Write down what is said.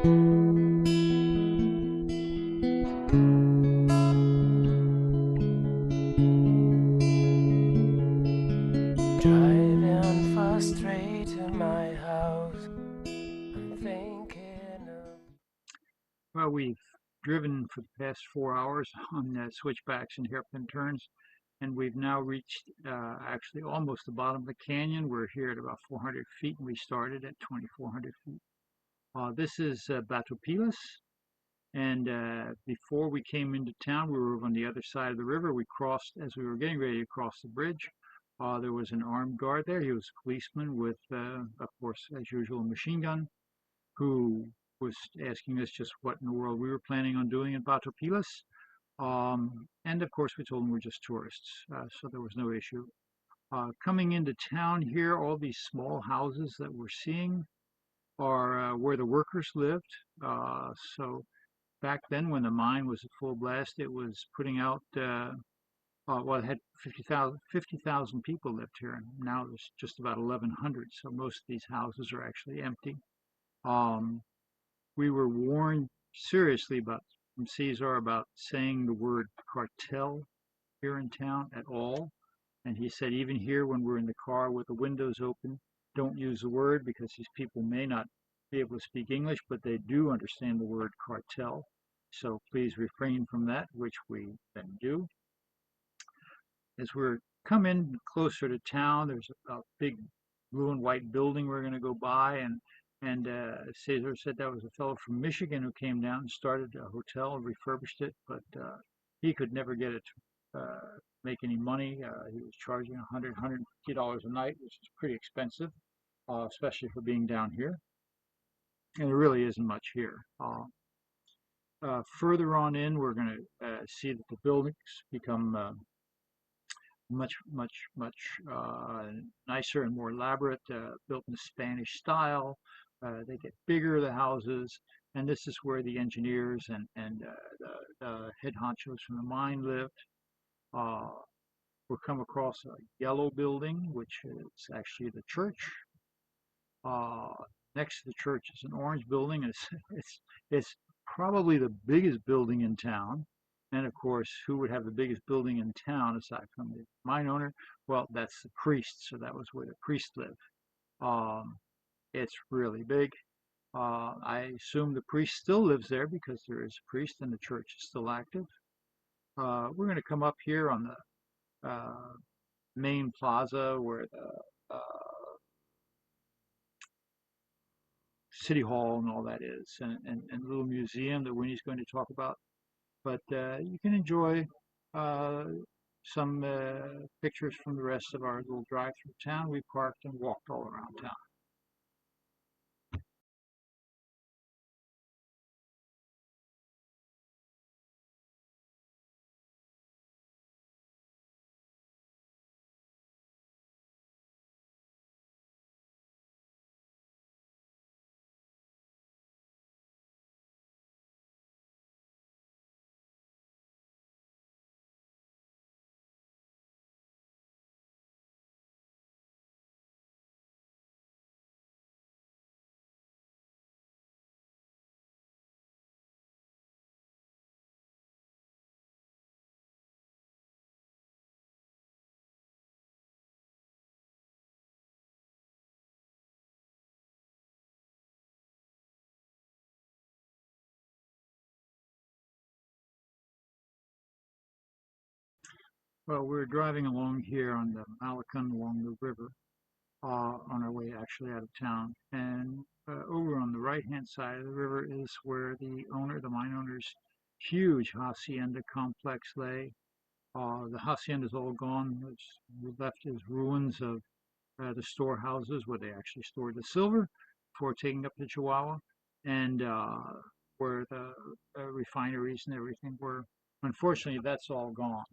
Driving fast straight to my house. I'm thinking of. Well, we've driven for the past 4 hours on switchbacks and hairpin turns, and we've now reached actually almost the bottom of the canyon. We're here at about 400 feet, and we started at 2,400 feet. This is Batopilas, and before we came into town, we were on the other side of the river. We crossed, as we were getting ready to cross the bridge, there was an armed guard there. He was a policeman with, of course, as usual, a machine gun, who was asking us just what in the world we were planning on doing in Batopilas. And of course, we told him we're just tourists, so there was no issue. Coming into town here, all these small houses that we're seeing are where the workers lived. So back then, when the mine was at full blast, it was putting out, well, it had 50,000 people lived here, and now there's just about 1,100. So most of these houses are actually empty. Um, we were warned seriously from Caesar about saying the word cartel here in town at all. And he said, even here when we're in the car with the windows open, don't use the word because these people may not be able to speak English, but they do understand the word cartel. So please refrain from that, which we then do. As we're coming closer to town, there's a big blue and white building we're going to go by, and Cesar said that was a fellow from Michigan who came down and started a hotel and refurbished it, but he could never get it to make any money. He was charging $150 a night, which is pretty expensive, especially for being down here. And there really isn't much here. Further on in, we're going to see that the buildings become much nicer and more elaborate, built in the Spanish style. They get bigger, the houses, and this is where the engineers and the head honchos from the mine lived. Uh, we'll come across a yellow building, which is actually the church. Uh, Next to the church is an orange building, and it's probably the biggest building in town. And of course, who would have the biggest building in town aside from the mine owner? Well, that's the priest. So that was where the priest lived. Um, it's really big. I assume the priest still lives there because there is a priest and the church is still active. We're going to come up here on the main plaza where the city hall and all that is, and a little museum that Winnie's going to talk about. But you can enjoy uh, some pictures from the rest of our little drive through town. We parked and walked all around town. Well, we're driving along here on the Malacan along the river, on our way actually out of town. And over on the right-hand side of the river is where the mine owner's huge hacienda complex lay. The hacienda is all gone. What's left is ruins of the storehouses where they actually stored the silver before taking up to Chihuahua, and where the refineries and everything were. Unfortunately, that's all gone.